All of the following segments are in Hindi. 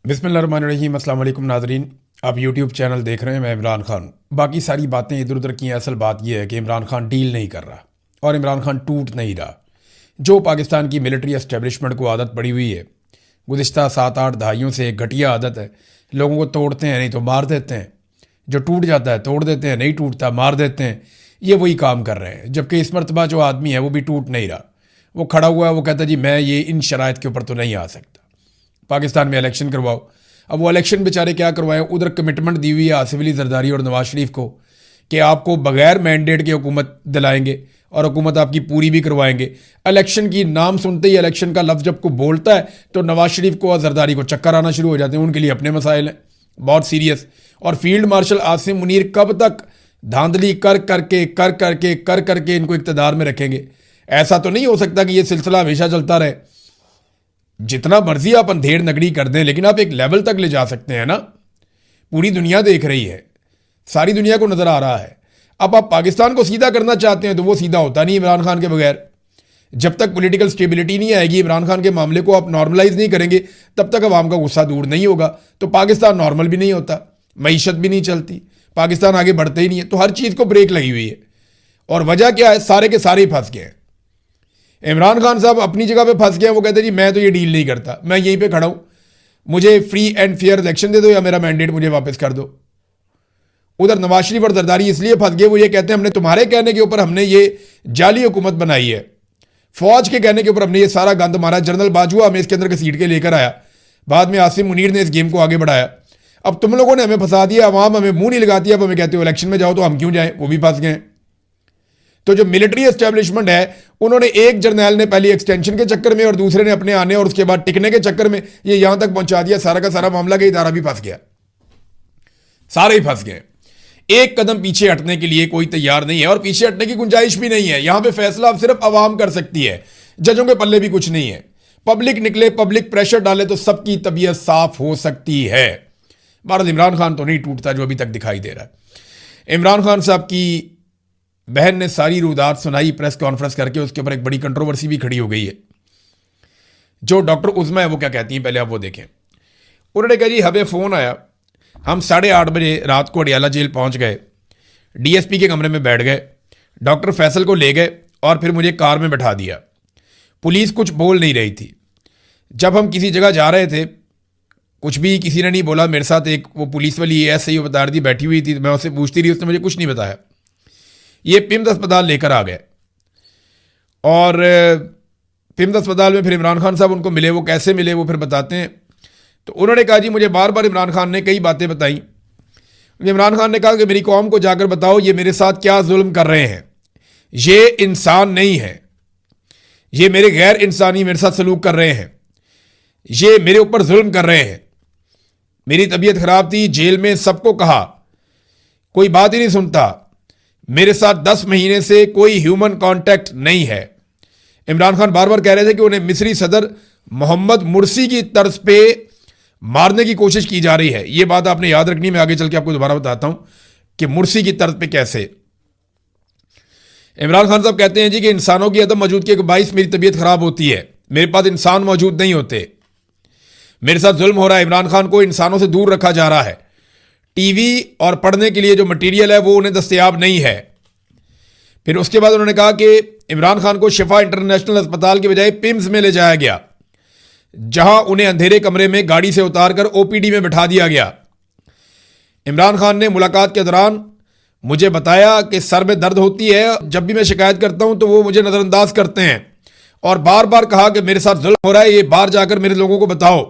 बिस्मिल्लाहिर्रहमानिर्रहीम। अस्सलाम वालेकुम नाज़रीन, आप यूट्यूब चैनल देख रहे हैं। मैं इमरान खान। बाकी सारी बातें इधर उधर की हैं। असल बात यह है कि इमरान खान डील नहीं कर रहा और इमरान खान टूट नहीं रहा। जो पाकिस्तान की मिलिट्री एस्टेब्लिशमेंट को आदत पड़ी हुई है, गुज़िश्ता 7-8 दहाइयों से एक घटिया आदत है, लोगों को तोड़ते हैं नहीं तो मार देते हैं। जो टूट जाता है तोड़ देते हैं, नहीं टूटता मार देते हैं। ये वही काम कर रहे हैं। जबकि इस मरतबा जो आदमी है वो भी टूट नहीं रहा। वो खड़ा हुआ है, वो कहता है जी मैं ये इन शराइत के ऊपर तो नहीं आ सकता। पाकिस्तान में इलेक्शन करवाओ। अब वो इलेक्शन बेचारे क्या करवाएं? उधर कमिटमेंट दी हुई है आसिफ अली जरदारी और नवाज शरीफ को कि आपको बगैर मैंडेट के हुकूमत दिलाएंगे और हुकूमत आपकी पूरी भी करवाएंगे। इलेक्शन की नाम सुनते ही इलेक्शन का लफ्ज़ जब को बोलता है तो नवाज शरीफ को और जरदारी को चक्कर आना शुरू हो जाते हैं। उनके लिए अपने मसाइल हैं बहुत सीरियस। और फील्ड मार्शल आसिम मुनीर कब तक धांधली कर करके इनको इक़्तिदार में रखेंगे? ऐसा तो नहीं हो सकता कि ये सिलसिला हमेशा चलता रहे। जितना मर्जी आप अंधेड़ नगरी कर दें, लेकिन आप एक लेवल तक ले जा सकते हैं ना। पूरी दुनिया देख रही है, सारी दुनिया को नजर आ रहा है। अब आप पाकिस्तान को सीधा करना चाहते हैं तो वो सीधा होता नहीं इमरान खान के बगैर। जब तक पॉलिटिकल स्टेबिलिटी नहीं आएगी, इमरान खान के मामले को आप नॉर्मलाइज नहीं करेंगे, तब तक अवाम का गुस्सा दूर नहीं होगा। तो पाकिस्तान नॉर्मल भी नहीं होता, मईशत भी नहीं चलती, पाकिस्तान आगे बढ़ते ही नहीं है। तो हर चीज़ को ब्रेक लगी हुई है। और वजह क्या है? सारे के सारे फंस गए हैं। इमरान खान साहब अपनी जगह पे फंस गए। वो कहते हैं जी मैं तो ये डील नहीं करता, मैं यहीं पे खड़ा हूं, मुझे free and fair election they दो या मेरा मैंडेट मुझे वापस कर दो। उधर नवाज शरीफ और जरदारी इसलिए फंस गए, वो ये कहते हैं हमने तुम्हारे कहने के ऊपर हमने ये जाली हुकूमत बनाई है, फौज के कहने के ऊपर हमने ये सारा गंद मारा। जनरल बाजवा हमें इसके अंदर घसीट के लेकर आया, बाद में आसिम मुनीर ने इस गेम को आगे बढ़ाया। अब तुम लोगों ने हमें फंसा दिया, अवाम हमें मुंह नहीं लगाती, अब हमें कहते हो इलेक्शन में जाओ, तो हम क्यों जाएं? वो भी फंस गए। तो जो मिलिट्री एस्टेब्लिशमेंट है, उन्होंने एक जर्नैल ने पहली एक्सटेंशन के चक्कर में और दूसरे ने अपने आने और उसके बाद टिकने के चक्कर में ये यहां तक पहुंचा दिया। सारा का सारा मामला का इदारा भी फंस गया, सारे ही फंस गए। एक कदम पीछे हटने के लिए कोई तैयार नहीं है और पीछे हटने की गुंजाइश भी नहीं है। यहां पे फैसला अब सिर्फ अवाम कर सकती है, जजों के पल्ले भी कुछ नहीं है। पब्लिक निकले, पब्लिक प्रेशर डाले तो सबकी तबीयत साफ हो सकती है। भारत इमरान खान तो नहीं टूटता जो अभी तक दिखाई दे रहा है। इमरान खान साहब की बहन ने सारी रुदात सुनाई प्रेस कॉन्फ्रेंस करके, उसके ऊपर एक बड़ी कंट्रोवर्सी भी खड़ी हो गई है। जो डॉक्टर उज़मा है वो क्या कहती हैं, पहले आप वो देखें। उन्होंने कहा जी हमें फ़ोन आया, हम 8:30 बजे रात को अडियाला जेल पहुंच गए, डीएसपी के कमरे में बैठ गए, डॉक्टर फैसल को ले गए और फिर मुझे कार में बैठा दिया। पुलिस कुछ बोल नहीं रही थी। जब हम किसी जगह जा रहे थे, कुछ भी किसी ने नहीं बोला। मेरे साथ एक वो पुलिस वाली एसआई बता रही थी, बैठी हुई थी, मैं उससे पूछती रही, उसने मुझे कुछ नहीं बताया। ये पिम्स अस्पताल लेकर आ गए और पिम्स अस्पताल में फिर इमरान खान साहब उनको मिले। वो कैसे मिले वो फिर बताते हैं। तो उन्होंने कहा जी मुझे बार बार इमरान खान ने कई बातें बताई। इमरान खान ने कहा कि मेरी कौम को जाकर बताओ ये मेरे साथ क्या जुल्म कर रहे हैं, ये इंसान नहीं है, ये मेरे गैर इंसानी मेरे साथ सलूक कर रहे हैं, ये मेरे ऊपर जुल्म कर रहे हैं। मेरी तबीयत खराब थी, जेल में सबको कहा, कोई बात ही नहीं सुनता। मेरे साथ 10 महीने से कोई ह्यूमन कांटेक्ट नहीं है। इमरान खान बार बार कह रहे थे कि उन्हें मिस्री सदर मोहम्मद मुर्सी की तर्ज पे मारने की कोशिश की जा रही है। यह बात आपने याद रखनी, मैं आगे चल के आपको दोबारा बताता हूं कि मुर्सी की तर्ज पे कैसे। इमरान खान साहब कहते हैं जी कि इंसानों की अदम मौजूदगी के बाइस मेरी तबीयत खराब होती है, मेरे पास इंसान मौजूद नहीं होते, मेरे साथ जुल्म हो रहा है। इमरान खान को इंसानों से दूर रखा जा रहा है। टीवी और पढ़ने के लिए जो मटेरियल है वो उन्हें दस्तयाब नहीं है। फिर उसके बाद उन्होंने कहा कि इमरान खान को शिफा इंटरनेशनल अस्पताल के बजाय पिम्स में ले जाया गया, जहां उन्हें अंधेरे कमरे में गाड़ी से उतारकर ओपीडी में बैठा दिया गया। इमरान खान ने मुलाकात के दौरान मुझे बताया कि सर में दर्द होती है, जब भी मैं शिकायत करता हूं तो वो मुझे नजरअंदाज करते हैं और बार बार कहा कि मेरे साथ जुल्म हो रहा है, ये बाहर जाकर मेरे लोगों को बताओ।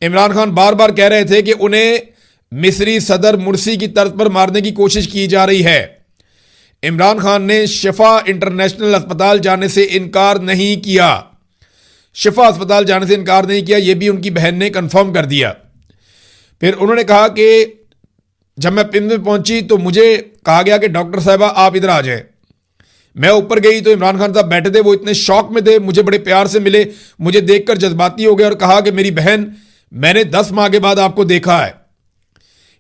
इमरान खान बार बार कह रहे थे कि उन्हें मिस्री सदर मुर्सी की तर्ज पर मारने की कोशिश की जा रही है। इमरान खान ने शिफा इंटरनेशनल अस्पताल जाने से इनकार नहीं किया, शिफा अस्पताल जाने से इनकार नहीं किया, यह भी उनकी बहन ने कंफर्म कर दिया। फिर उन्होंने कहा कि जब मैं पिंड में पहुंची तो मुझे कहा गया कि डॉक्टर साहिबा आप इधर आ जाएं। मैं ऊपर गई तो इमरान खान साहब बैठे थे, वो इतने शौक में थे, मुझे बड़े प्यार से मिले, मुझे देखकर जज्बाती हो गए और कहा कि मेरी बहन, मैंने 10 माह के बाद आपको देखा है।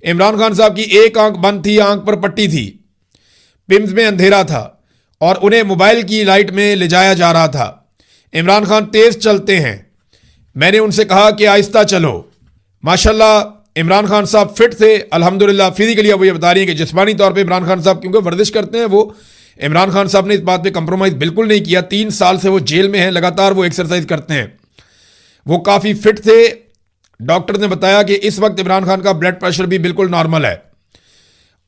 इमरान खान साहब की एक आंख बंद थी, आंख पर पट्टी थी, पिम्स में अंधेरा था और उन्हें मोबाइल की लाइट में ले जाया जा रहा था। इमरान खान तेज चलते हैं, मैंने उनसे कहा कि आहिस्ता चलो, माशाल्लाह इमरान खान साहब फिट थे अल्हम्दुलिल्लाह। फिजिकली अब ये बता रही हैं कि जिस्मानी तौर पे इमरान खान साहब क्योंकि वर्जिश करते हैं वो, इमरान खान साहब ने इस बात पे कंप्रोमाइज़ बिल्कुल नहीं किया। 3 साल से वो जेल में हैं, लगातार वो एक्सरसाइज करते हैं, वो काफ़ी फिट थे। डॉक्टर ने बताया कि इस वक्त इमरान खान का ब्लड प्रेशर भी बिल्कुल नॉर्मल है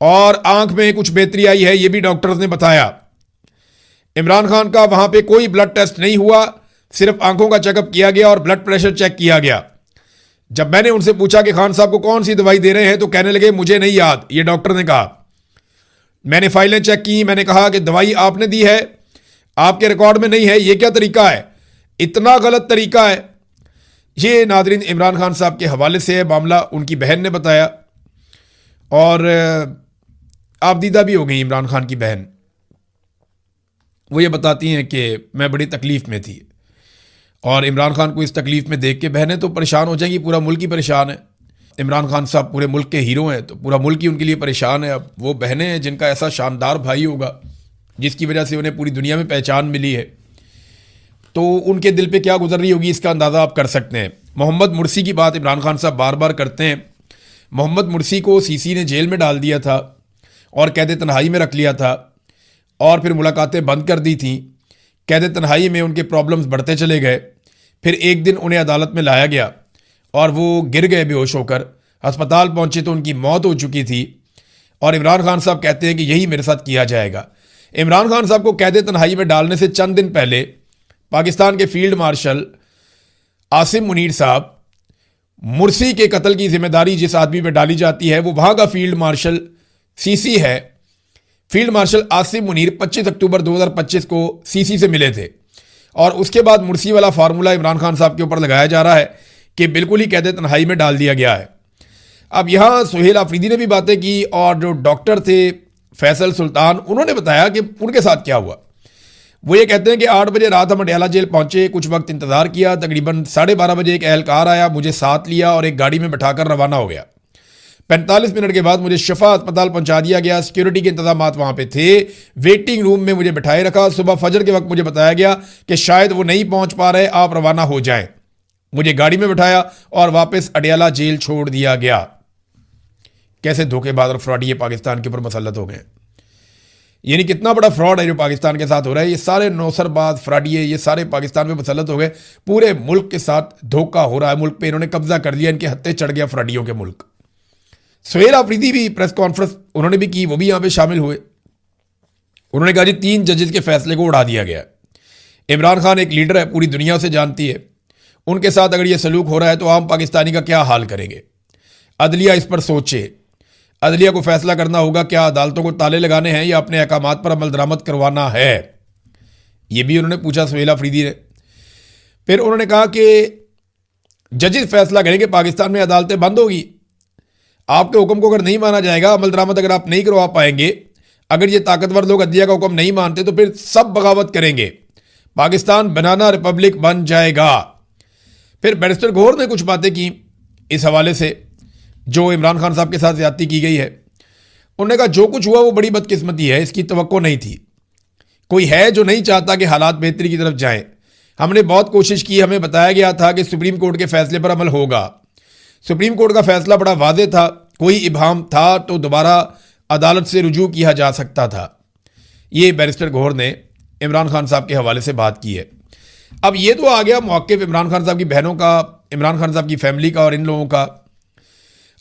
और आंख में कुछ बेहतरी आई है, ये भी डॉक्टर्स ने बताया। इमरान खान का वहां पे कोई ब्लड टेस्ट नहीं हुआ, सिर्फ आंखों का चेकअप किया गया और ब्लड प्रेशर चेक किया गया। जब मैंने उनसे पूछा कि खान साहब को कौन सी दवाई दे रहे हैं तो कहने लगे मुझे नहीं याद, ये डॉक्टर ने कहा। मैंने फाइलें चेक की, मैंने कहा कि दवाई आपने दी है, आपके रिकॉर्ड में नहीं है, ये क्या तरीका है, इतना गलत तरीका है। ये नादरीन इमरान खान साहब के हवाले से है मामला, उनकी बहन ने बताया और आबदीदा भी हो गई इमरान खान की बहन। वो ये बताती हैं कि मैं बड़ी तकलीफ़ में थी और इमरान खान को इस तकलीफ़ में देख के बहनें तो परेशान हो जाएंगी, पूरा मुल्क ही परेशान है। इमरान खान साहब पूरे मुल्क के हीरो हैं तो पूरा मुल्क ही उनके लिए परेशान है। अब वो बहनें हैं जिनका ऐसा शानदार भाई होगा जिसकी वजह से उन्हें पूरी दुनिया में पहचान मिली है, तो उनके दिल पे क्या गुजर रही होगी इसका अंदाज़ा आप कर सकते हैं। मोहम्मद मुर्सी की बात इमरान खान साहब बार बार करते हैं। मोहम्मद मुर्सी को सीसी ने जेल में डाल दिया था और कैद तन्हाई में रख लिया था और फिर मुलाकातें बंद कर दी थी। कैद तन्हाई में उनके प्रॉब्लम्स बढ़ते चले गए। फिर एक दिन उन्हें अदालत में लाया गया और वो गिर गए बेहोश होकर। अस्पताल पहुंचे तो उनकी मौत हो चुकी थी और इमरान खान साहब कहते हैं कि यही मेरे साथ किया जाएगा। इमरान खान साहब को कैद तन्हाई में डालने से चंद दिन पहले पाकिस्तान के फील्ड मार्शल आसिम मुनीर साहब, मुर्सी के कत्ल की जिम्मेदारी जिस आदमी पर डाली जाती है वो वहाँ का फील्ड मार्शल सीसी है। फील्ड मार्शल आसिम मुनीर 25 अक्टूबर 2025 को सीसी से मिले थे और उसके बाद मुर्सी वाला फार्मूला इमरान खान साहब के ऊपर लगाया जा रहा है कि बिल्कुल ही कैद तन्हाई में डाल दिया गया है। अब यहाँ सुहेल आफरीदी ने भी बातें की और जो डॉक्टर थे फैसल सुल्तान, उन्होंने बताया कि उनके साथ क्या हुआ। वो ये कहते हैं कि 8 बजे रात हम अडयाला जेल पहुंचे, कुछ वक्त इंतज़ार किया, तकरीबन 12:30 बजे एक एहलकार आया, मुझे साथ लिया और एक गाड़ी में बैठाकर रवाना हो गया। 45 मिनट के बाद मुझे शफा अस्पताल पहुंचा दिया गया। सिक्योरिटी के इंतजाम वहां पे थे। वेटिंग रूम में मुझे बैठाए रखा। सुबह फजर के वक्त मुझे बताया गया कि शायद वो नहीं पहुंच पा रहे, आप रवाना हो जाएं। मुझे गाड़ी में बैठाया और वापस अडयाला जेल छोड़ दिया गया। कैसे धोखेबाज और फ्रॉड ये पाकिस्तान के ऊपर मसलत हो गए। यानी कितना बड़ा फ्रॉड है जो पाकिस्तान के साथ हो रहा है। ये सारे नौसरबाज फ्रॉडिये ये सारे पाकिस्तान में मुसलत हो गए। पूरे मुल्क के साथ धोखा हो रहा है। मुल्क पे इन्होंने कब्जा कर लिया, इनके हत्थे चढ़ गया फ्रॉडियों के मुल्क। सुहेल आफरीदी भी प्रेस कॉन्फ्रेंस उन्होंने भी की, वो भी यहाँ पे शामिल हुए। उन्होंने कहा जी 3 जजेस के फैसले को उड़ा दिया गया। इमरान खान एक लीडर है, पूरी दुनिया उसे जानती है। उनके साथ अगर ये सलूक हो रहा है तो आम पाकिस्तानी का क्या हाल करेंगे। अदलिया इस पर सोचे। अदलिया को फैसला करना होगा क्या अदालतों को ताले लगाने हैं या अपने अहकामात पर अमल दरामद करवाना है। ये भी उन्होंने पूछा सुहेल आफरीदी ने। फिर उन्होंने कहा कि जजेस फैसला करेंगे, पाकिस्तान में अदालतें बंद होगी। आपके हुक्म को अगर नहीं माना जाएगा, अमल दरामद अगर आप नहीं करवा पाएंगे, अगर ये ताकतवर लोग अदलिया का हुक्म नहीं मानते तो फिर सब बगावत करेंगे, पाकिस्तान बनाना रिपब्लिक बन जाएगा। फिर बैरिस्टर गौहर ने कुछ बातें की इस हवाले से जो इमरान खान साहब के साथ ज्यादती की गई है। उन्होंने कहा जो कुछ हुआ वो बड़ी बदकिस्मती है, इसकी तवक्को नहीं थी। कोई है जो नहीं चाहता कि हालात बेहतरी की तरफ जाएं। हमने बहुत कोशिश की, हमें बताया गया था कि सुप्रीम कोर्ट के फैसले पर अमल होगा। सुप्रीम कोर्ट का फैसला बड़ा वाज़ेह था, कोई इबाहम था तो दोबारा अदालत से रुजू किया जा सकता था। ये बैरिस्टर गौहर ने इमरान खान साहब के हवाले से बात की है। अब ये तो आ गया मौक़िफ़ इमरान खान साहब की बहनों का, इमरान खान साहब की फैमिली का और इन लोगों का।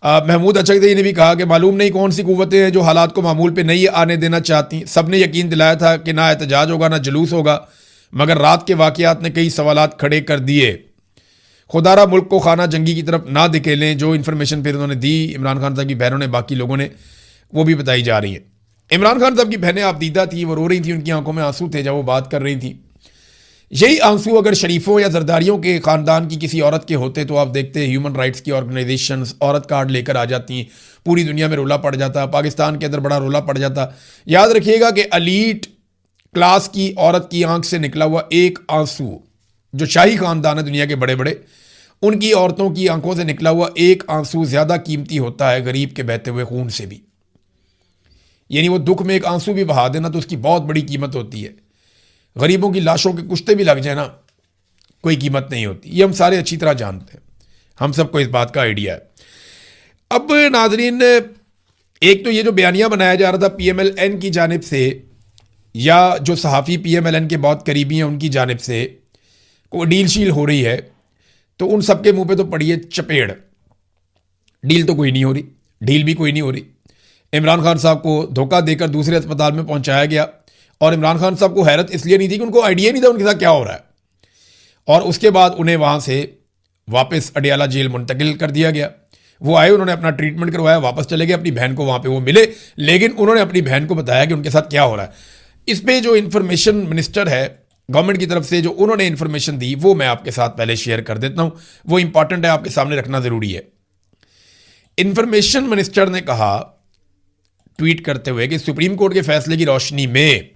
महमूद अचकज़ई ने भी कहा कि मालूम नहीं कौन सी कुव्वतें हैं जो हालात को मामूल पे नहीं आने देना चाहती। सब ने यकीन दिलाया था कि ना एहतजाज होगा ना जुलूस होगा, मगर रात के वाक़यात ने कई सवालात खड़े कर दिए। खुदारा मुल्क को खाना जंगी की तरफ ना धकेलें, जो इन्फॉर्मेशन फिर उन्होंने दी इमरान खान साहब की बहनों ने, बाकी लोगों ने, वो भी बताई जा रही है। इमरान खान साहब की बहनें आबदीदा थी, वो रो रही थी, उनकी आंखों में आंसू थे जब वो बात कर रही थी। यही आंसू अगर शरीफों या जरदारियों के ख़ानदान की किसी औरत के होते तो आप देखते ह्यूमन राइट्स की ऑर्गेनाइजेशंस औरत कार्ड लेकर आ जाती, पूरी दुनिया में रोला पड़ जाता, पाकिस्तान के अंदर बड़ा रोला पड़ जाता। याद रखिएगा कि एलीट क्लास की औरत की आंख से निकला हुआ एक आंसू, जो शाही ख़ानदान है दुनिया के बड़े बड़े, उनकी औरतों की आंखों से निकला हुआ एक आंसू ज़्यादा कीमती होता है गरीब के बहते हुए खून से भी। यानी वो दुख में एक आंसू भी बहा देना तो उसकी बहुत बड़ी कीमत होती है। गरीबों की लाशों के कुश्ते भी लग जाए ना, कोई कीमत नहीं होती। ये हम सारे अच्छी तरह जानते हैं। हम सबको इस बात का आइडिया है। अब नाजरीन, एक तो ये जो बयानिया बनाया जा रहा था PMLN की जानिब से, या जो सहाफ़ी PMLN के बहुत करीबी हैं उनकी जानिब से को डील शील हो रही है, तो उन सब के मुंह पे तो पड़ी है चपेड़। डील तो कोई नहीं हो रही, डील भी कोई नहीं हो रही। इमरान खान साहब को धोखा देकर दूसरे अस्पताल में पहुंचाया गया, और इमरान खान साहब को हैरत इसलिए नहीं थी कि उनको आइडिया नहीं था उनके साथ क्या हो रहा है, और उसके बाद उन्हें वहां से वापस अडियाला जेल मुंतकिल कर दिया गया। वो आए, उन्होंने अपना ट्रीटमेंट करवाया, वापस चले गए। अपनी बहन को वहां पे वो मिले, लेकिन उन्होंने अपनी बहन को बताया कि उनके साथ क्या हो रहा है। इस पे जो इंफॉर्मेशन मिनिस्टर है गवर्नमेंट की तरफ से, जो उन्होंने इंफॉर्मेशन दी, वो मैं आपके साथ पहले शेयर कर देता हूं। वो इंपॉर्टेंट है, आपके सामने रखना जरूरी है। इंफॉर्मेशन मिनिस्टर ने कहा ट्वीट करते हुए कि सुप्रीम कोर्ट के फैसले की रोशनी में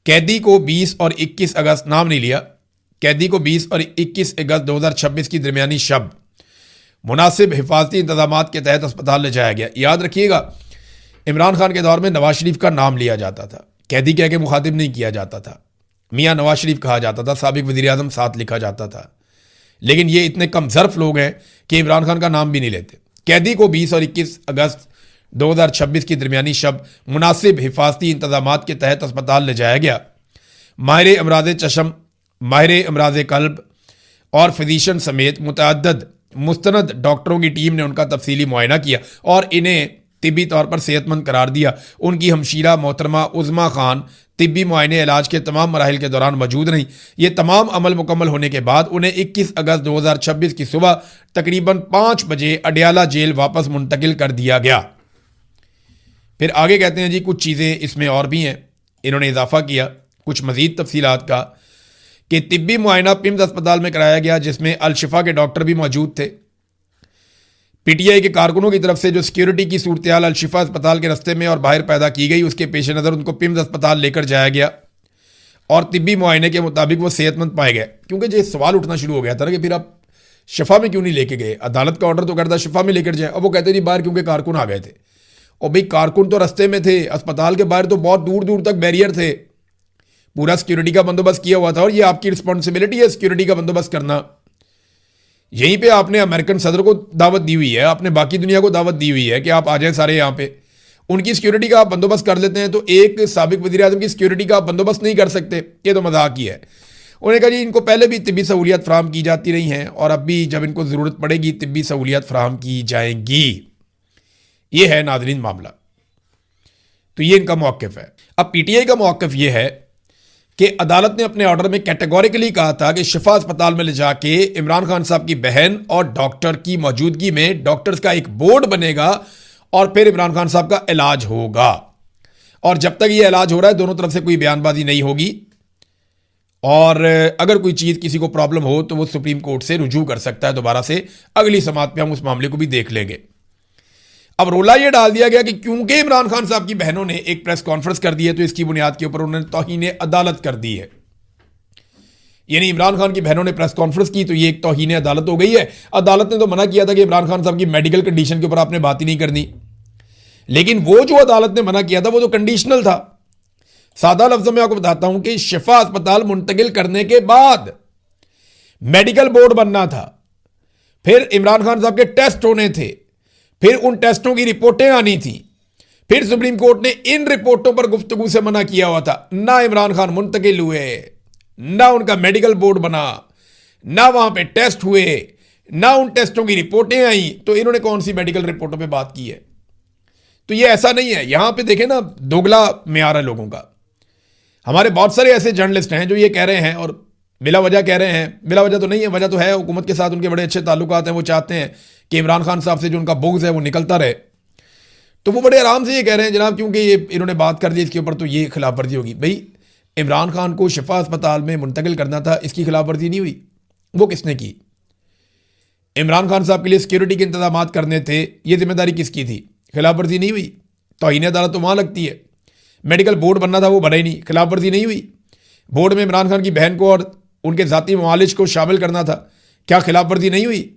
कैदी को 20 और 21 अगस्त, नाम नहीं लिया, कैदी को 20 और 21 अगस्त 2026 की दरमियानी शब मुनासिब हिफाजती इंतजाम के तहत अस्पताल ले जाया गया। याद रखिएगा, इमरान खान के दौर में नवाज शरीफ का नाम लिया जाता था, कैदी कह के मुखातिब नहीं किया जाता था, मियाँ नवाज शरीफ कहा जाता था, साबिक वज़ीर आज़म साथ लिखा जाता था। लेकिन ये इतने कम ज़र्फ लोग हैं कि इमरान खान का नाम भी नहीं लेते। कैदी को 20 और 21 अगस्त 2026 की दरमियानी शब मुनासिब हिफाजती इंतजाम के तहत अस्पताल ले जाया गया। माहिर अमराज चशम, माहिर अमराज कल्ब और फिजिशियन समेत मुतअद्दिद मुस्तनद डॉक्टरों की टीम ने उनका तफसीली मुआयना किया और इन्हें तिब्बी तौर पर सेहतमंद करार दिया। उनकी हमशीरा मोहतरमा उज़मा खान तिब्बी मुआयने इलाज के तमाम मराहिल के दौरान मौजूद रहीं। ये तमाम अमल मुकम्मल होने के बाद उन्हें 21 अगस्त 2026 की सुबह तकरीबन 5 बजे अडियाला जेल वापस मुंतकिल कर दिया गया। फिर आगे कहते हैं जी कुछ चीज़ें इसमें और भी हैं, इन्होंने इजाफा किया कुछ मज़ीद तफसीलात का कि तिब्बी मुआयना पिम्स अस्पताल में कराया गया, जिसमें अल-शिफा के डॉक्टर भी मौजूद थे। PTI के कारकुनों की तरफ से जो सिक्योरिटी की सूरत-ए-हाल अल-शिफा अस्पताल के रस्ते में और बाहर पैदा की गई, उसके पेश नज़र उनको पिम्स अस्पताल लेकर जाया गया और तिब्बी मुआयने के मुताबिक वो सेहतमंद पाए गए। क्योंकि जो सवाल उठना शुरू हो गया था ना कि फिर आप शिफा में क्यों नहीं लेके गए, अदालत का ऑर्डर तो करता शिफा में लेकर जाए। अब वो कहते नहीं बाहर क्योंकि कारकुन आ गए थे। और भाई कारकुन तो रस्ते में थे, अस्पताल के बाहर तो बहुत दूर दूर तक बैरियर थे, पूरा सिक्योरिटी का बंदोबस्त किया हुआ था और ये आपकी रिस्पॉन्सिबिलिटी है सिक्योरिटी का बंदोबस्त करना। यहीं पे आपने अमेरिकन सदर को दावत दी हुई है, आपने बाकी दुनिया को दावत दी हुई है कि आप आ जाएं सारे यहाँ पे। उनकी सिक्योरिटी का आप बंदोबस्त कर लेते हैं तो एक साबिक वज़ीर आज़म की सिक्योरिटी का आप बंदोबस्त नहीं कर सकते, ये तो मजाक ही है। उन्होंने कहा जी इनको पहले भी तिब्बी सहूलियात फ्राहम की जाती रही हैं और अब भी जब इनको ज़रूरत पड़ेगी तिब्बी सहूलियात फ्राहम की जाएंगी। ये है नाज़रीन मामला, तो ये इनका मौक़िफ़ है। अब PTI का मौक़िफ़ ये है कि अदालत ने अपने ऑर्डर में कैटेगोरिकली कहा था कि शिफा अस्पताल में ले जाके इमरान खान साहब की बहन और डॉक्टर की मौजूदगी में डॉक्टर्स का एक बोर्ड बनेगा और फिर इमरान खान साहब का इलाज होगा। और जब तक ये इलाज हो रहा है दोनों तरफ से कोई बयानबाजी नहीं होगी और अगर कोई चीज़ किसी को प्रॉब्लम हो तो वो सुप्रीम कोर्ट से रुजू कर सकता है दोबारा से। अगली समात पे हम उस मामले को भी देख लेंगे। अब रोला ये डाल दिया गया कि क्योंकि इमरान खान साहब की बहनों ने एक प्रेस कॉन्फ्रेंस कर दी है तो इसकी बुनियाद के ऊपर उन्होंने तौहीन अदालत कर दी है। यानी इमरान खान की बहनों ने प्रेस कॉन्फ्रेंस की तो ये एक तौहीन अदालत हो गई है। अदालत ने तो मना किया था कि इमरान खान साहब की मेडिकल कंडीशन के ऊपर आपने बात ही नहीं करनी, लेकिन वो जो अदालत ने मना किया था वो तो कंडीशनल था। सादा लफ्जों में आपको बताता हूं कि शिफा अस्पताल मुंतकिल करने के बाद मेडिकल बोर्ड बनना था, फिर इमरान खान साहब के टेस्ट होने थे, फिर उन टेस्टों की रिपोर्टें आनी थी, फिर सुप्रीम कोर्ट ने इन रिपोर्टों पर गुफ्तगू से मना किया हुआ था। ना इमरान खान मुंतकिल हुए, ना उनका मेडिकल बोर्ड बना, ना वहां पे टेस्ट हुए, ना उन टेस्टों की रिपोर्टें आई, तो इन्होंने कौन सी मेडिकल रिपोर्टों पे बात की है। तो ये ऐसा नहीं है, यहां पे देखें ना दोगला म्यार है लोगों का। हमारे बहुत सारे ऐसे जर्नलिस्ट हैं जो ये कह रहे हैं और बिला वजह कह रहे हैं, बिला वजह तो नहीं है, वजह तो है, हुकूमत के साथ उनके बड़े अच्छे ताल्लुकात हैं, वो चाहते हैं कि इमरान खान साहब से जो उनका बुग़्ज़ है वो निकलता रहे। तो वो बड़े आराम से ये कह रहे हैं जनाब क्योंकि ये इन्होंने बात कर दी इसके ऊपर तो ये खिलाफ वर्जी होगी। भाई इमरान खान को शिफा अस्पताल में मुंतकिल करना था, इसकी खिलाफ वर्जी नहीं हुई, वो किसने की? इमरान खान साहब के लिए सिक्योरिटी के इंतजाम करने थे, ये जिम्मेदारी किसकी थी? खिलाफ वर्जी नहीं हुई। तौहीन अदालत तो वहाँ लगती है। मेडिकल बोर्ड बनना था वो बना ही नहीं, खिलाफ वर्जी नहीं हुई। बोर्ड में इमरान खान की बहन को और उनके ज़ाती मालिज को शामिल करना था, क्या खिलाफ वर्जी नहीं हुई?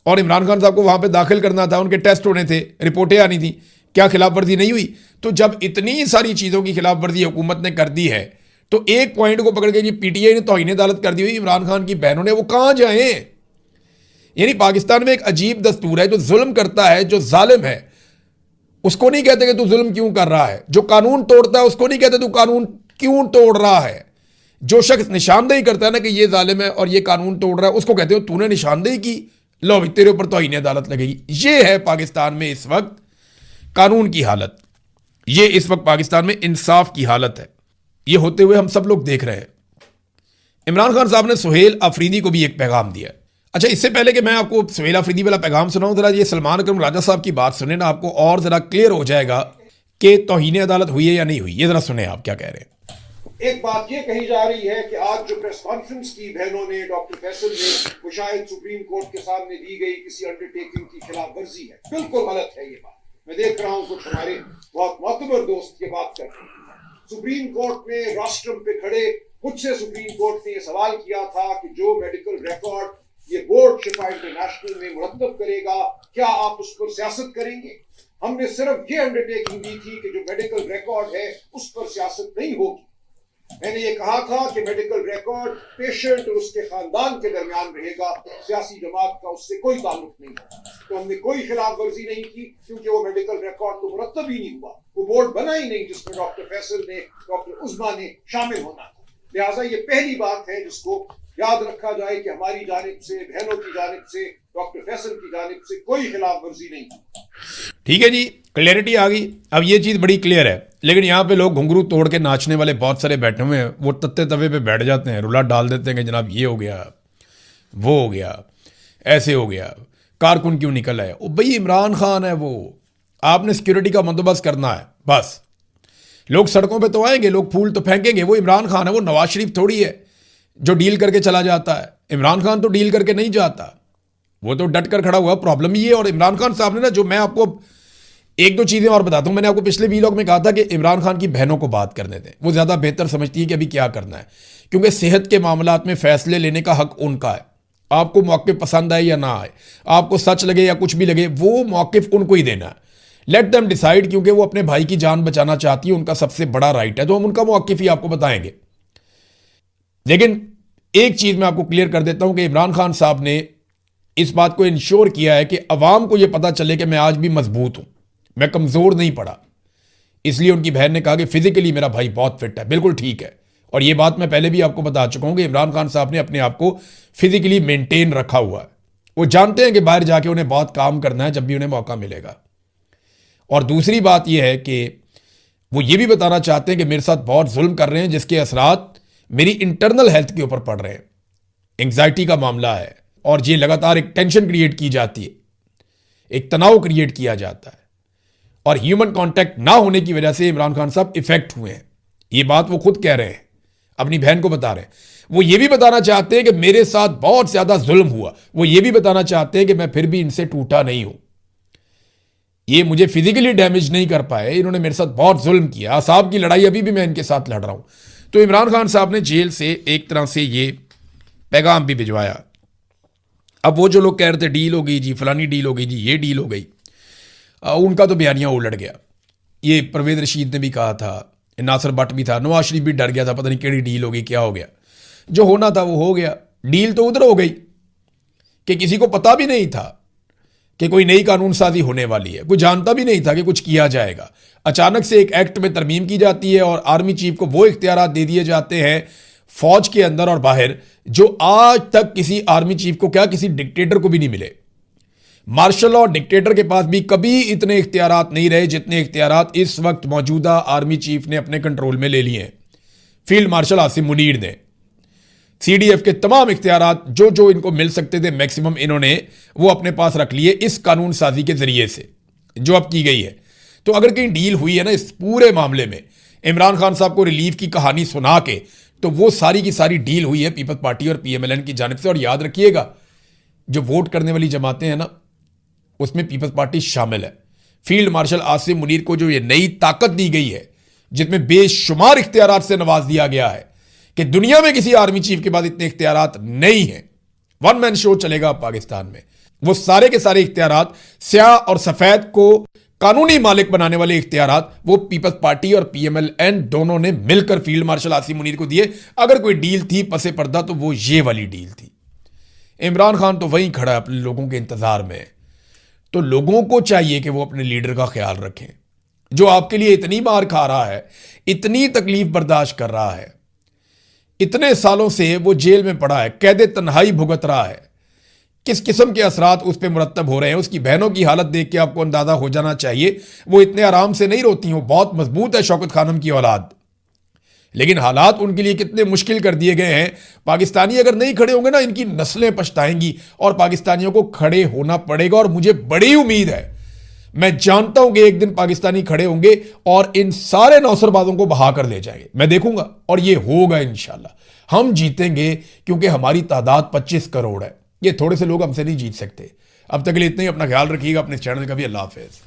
और इमरान खान साहब को वहाँ पे दाखिल करना था, उनके टेस्ट होने थे, रिपोर्टें आनी थी, क्या खिलाफ वर्जी नहीं हुई? तो जब इतनी सारी चीज़ों की खिलाफ वर्जी हुकूमत ने कर दी है तो एक पॉइंट को पकड़ के जी PTI ने तौहीन अदालत कर दी हुई, इमरान खान की बहनों ने, वो कहाँ जाएं? यानी पाकिस्तान में एक अजीब दस्तूर है, जो जुल्म करता है, जो जालिम है, उसको नहीं कहते कि तू जुल्म क्यों कर रहा है। जो कानून तोड़ता है उसको नहीं कहते तू कानून क्यों तोड़ रहा है। जो शख्स निशानदेही करता है ना कि ये जालिम है और ये कानून तोड़ रहा है, उसको कहते हो तूने निशानदेही की, लो तेरे ऊपर तौहीन अदालत लगेगी। ये है पाकिस्तान में इस वक्त कानून की हालत, ये इस वक्त पाकिस्तान में इंसाफ की हालत है। ये होते हुए हम सब लोग देख रहे हैं। इमरान खान साहब ने सुहेल अफरीदी को भी एक पैगाम दिया। अच्छा, इससे पहले कि मैं आपको सुहेल अफरीदी वाला पैगाम सुनाऊं, जरा ये सलमान अकरम राजा साहब की बात सुने ना, आपको और जरा क्लियर हो जाएगा कि तौहीन अदालत हुई है या नहीं हुई। ये जरा सुने आप क्या कह रहे हैं। एक बात ये कही जा रही है कि आज जो प्रेस कॉन्फ्रेंस की बहनों ने, डॉक्टर फैसल ने, वो शायद सुप्रीम कोर्ट के सामने दी गई किसी अंडरटेकिंग की खिलाफ वर्जी है। बिल्कुल गलत है ये बात। मैं देख रहा हूं कुछ हमारे बहुत मोतबर दोस्त ये बात करते हैं। सुप्रीम कोर्ट में राष्ट्रम पे खड़े मुझसे सुप्रीम कोर्ट ने यह सवाल किया था कि जो मेडिकल रिकॉर्ड ये बोर्ड शिफा इंटरनेशनल में मुरतब करेगा, क्या आप उस पर सियासत करेंगे। हमने सिर्फ ये अंडरटेकिंग दी थी कि जो मेडिकल रिकॉर्ड है उस पर सियासत नहीं होगी। मैंने ये कहा था कि मेडिकल रिकॉर्ड पेशेंट और उसके खानदान के दरमियान रहेगा, सियासी जमात का उससे कोई ताल्लुक नहीं है। तो हमने कोई खिलाफ वर्जी नहीं की, क्योंकि वो मेडिकल रिकॉर्ड तो मुरतब ही नहीं हुआ, वो बोर्ड बना ही नहीं जिसमें डॉक्टर फैसल ने, डॉक्टर उस्मा ने शामिल होना था। लिहाजा ये पहली बात है जिसको याद रखा जाए कि हमारी जानिब से, बहनों की जानिब से, डॉक्टर फैसल की जानिब से कोई खिलाफ वर्जी नहीं। ठीक है जी, क्लियरिटी आ गई। अब ये चीज़ बड़ी क्लियर है। लेकिन यहाँ पे लोग घुंघरू तोड़ के नाचने वाले बहुत सारे बैठे हुए हैं, वो तत्ते तवे पे बैठ जाते हैं, रुला डाल देते हैं कि जनाब ये हो गया, वो हो गया, ऐसे हो गया, कारकुन क्यों निकल आए। ओ भाई इमरान खान है वो, आपने सिक्योरिटी का बंदोबस्त करना है बस। लोग सड़कों पे तो आएंगे, लोग फूल तो फेंकेंगे, वो इमरान खान है, वो नवाज शरीफ थोड़ी है जो डील करके चला जाता है। इमरान खान तो डील करके नहीं जाता, वो तो डट कर खड़ा हुआ। प्रॉब्लम ये है। और इमरान खान साहब ने ना, जो मैं आपको एक दो चीज़ें और बताता हूँ, मैंने आपको पिछले वीलॉग में कहा था कि इमरान खान की बहनों को बात करने दें, वो ज़्यादा बेहतर समझती है कि अभी क्या करना है, क्योंकि सेहत के मामलात में फैसले लेने का हक उनका है। आपको मौक़िफ़ पसंद आए या ना आए, आपको सच लगे या कुछ भी लगे, वो मौक़िफ़ उनको ही देना है। लेट देम डिसाइड, क्योंकि वो अपने भाई की जान बचाना चाहती है, उनका सबसे बड़ा राइट है, तो हम उनका मौक़िफ़ ही आपको बताएंगे। लेकिन एक चीज़ मैं आपको क्लियर कर देता हूं कि इमरान खान साहब ने इस बात को इंश्योर किया है कि अवाम को यह पता चले कि मैं आज भी मजबूत हूं, मैं कमज़ोर नहीं पड़ा। इसलिए उनकी बहन ने कहा कि फिजिकली मेरा भाई बहुत फिट है। बिल्कुल ठीक है, और यह बात मैं पहले भी आपको बता चुका हूं कि इमरान खान साहब ने अपने आप को फिजिकली मेंटेन रखा हुआ है। वो जानते हैं कि बाहर जाके उन्हें बहुत काम करना है जब भी उन्हें मौका मिलेगा। और दूसरी बात यह है कि वो ये भी बताना चाहते हैं कि मेरे साथ बहुत जुल्म कर रहे हैं, जिसके असरात मेरी इंटरनल हेल्थ के ऊपर पड़ रहे हैं। एंग्जाइटी का मामला है, और ये लगातार एक टेंशन क्रिएट की जाती है, एक तनाव क्रिएट किया जाता है, और ह्यूमन कांटेक्ट ना होने की वजह से इमरान खान साहब इफेक्ट हुए हैं। ये बात वो खुद कह रहे हैं, अपनी बहन को बता रहे हैं। वो ये भी बताना चाहते हैं कि मेरे साथ बहुत ज्यादा जुल्म हुआ। वो ये भी बताना चाहते हैं कि मैं फिर भी इनसे टूटा नहीं हूं, ये मुझे फिजिकली डैमेज नहीं कर पाए, इन्होंने मेरे साथ बहुत जुल्म किया। असाब की लड़ाई अभी भी मैं इनके साथ लड़ रहा हूं। तो इमरान खान साहब ने जेल से एक तरह से ये पैगाम भी भिजवाया। अब वो जो लोग कह रहे थे डील हो गई जी, फलानी डील हो गई जी, ये डील हो गई, उनका तो बयानिया उलट गया। ये परवेज रशीद ने भी कहा था, नासिर भट्ट भी था, नवाज शरीफ भी डर गया था, पता नहीं केड़ी डील हो गई, क्या हो गया। जो होना था वो हो गया। डील तो उधर हो गई कि किसी को पता भी नहीं था कि कोई नई कानून साजी होने वाली है, कोई जानता भी नहीं था कि कुछ किया जाएगा। अचानक से एक एक्ट में तरमीम की जाती है और आर्मी चीफ को वो इख्तियारात दे दिए जाते हैं फौज के अंदर और बाहर, जो आज तक किसी आर्मी चीफ को, क्या किसी डिक्टेटर को भी नहीं मिले। मार्शल और डिक्टेटर के पास भी कभी इतने इख्तियारात नहीं रहे जितने इख्तियारात इस वक्त मौजूदा आर्मी चीफ ने अपने कंट्रोल में ले लिए हैं। फील्ड मार्शल आसिम मुनीर ने सीडीएफ के तमाम इख्तियारात जो जो इनको मिल सकते थे मैक्सिमम इन्होंने वो अपने पास रख लिए इस कानून साजी के जरिए से जो अब की गई है। तो अगर कहीं डील हुई है ना इस पूरे मामले में, इमरान खान साहब को रिलीफ की कहानी सुना के, तो वो सारी की सारी डील हुई है पीपल्स पार्टी और पीएमएलएन की जानिब से। और याद रखिएगा, जो वोट करने वाली जमातें हैं ना, उसमें पीपल्स पार्टी शामिल है। फील्ड मार्शल आसिम मुनीर को जो ये नई ताकत दी गई है, जिसमें बेशुमार इख्तियारात से नवाज दिया गया है कि दुनिया में किसी आर्मी चीफ के बाद इतने इख्तियारात नहीं हैं। वन मैन शो चलेगा पाकिस्तान में। वो सारे के सारे इख्तियारात, स्याह और सफेद को कानूनी मालिक बनाने वाले इख्तियारात, वो पीपल्स पार्टी और पीएमएलएन दोनों ने मिलकर फील्ड मार्शल आसिम मुनीर को दिए। अगर कोई डील थी पसे पर्दा तो वो ये वाली डील थी। इमरान खान तो वहीं खड़ा है अपने लोगों के इंतजार में। तो लोगों को चाहिए कि वो अपने लीडर का ख्याल रखें, जो आपके लिए इतनी मार खा रहा है, इतनी तकलीफ बर्दाश्त कर रहा है, इतने सालों से वो जेल में पड़ा है, कैदे तन्हाई भुगत रहा है, किस किस्म के असरात उस पर मुरतब हो रहे हैं। उसकी बहनों की हालत देख के आपको अंदाजा हो जाना चाहिए वो इतने आराम से नहीं रोती, वो बहुत मजबूत है शौकत खानम की औलाद, लेकिन हालात उनके लिए कितने मुश्किल कर दिए गए हैं। पाकिस्तानी अगर नहीं खड़े होंगे ना, इनकी नस्लें पछताएंगी और पाकिस्तानियों को खड़े होना पड़ेगा। और मुझे बड़ी उम्मीद है, मैं जानता हूं कि एक दिन पाकिस्तानी खड़े होंगे और इन सारे नौसरबाजों को बहा कर ले जाएंगे। मैं देखूंगा और ये होगा इंशाल्लाह। हम जीतेंगे क्योंकि हमारी तादाद 25 करोड़ है। ये थोड़े से लोग हमसे नहीं जीत सकते। अब तक के लिए इतना ही। अपना ख्याल रखिएगा, अपने चैनल का भी। अल्लाह हाफिज।